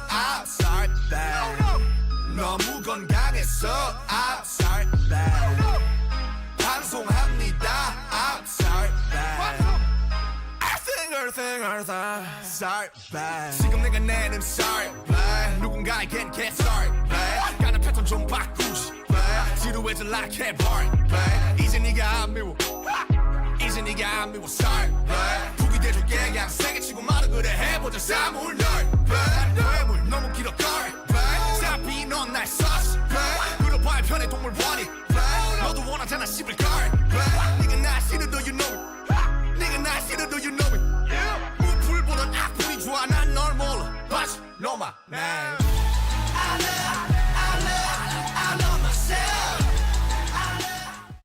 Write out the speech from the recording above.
I'm sorry babe 너무 건강했어 I'm sorry babe 방송합니다 I'm sorry babe Sorry babe 지금 내가 내는 sorry babe 누군가에겐 get sorry babe 가는 패턴 좀 바꾸지 babe 지루해질 like 해버린 babe 이제 네가 안 미워 이제 네가 안 미워 sorry babe 북이 돼줄게 그냥 세게 치고 말아 그래 해보자 사물 널 babe 너의 물 너무 길어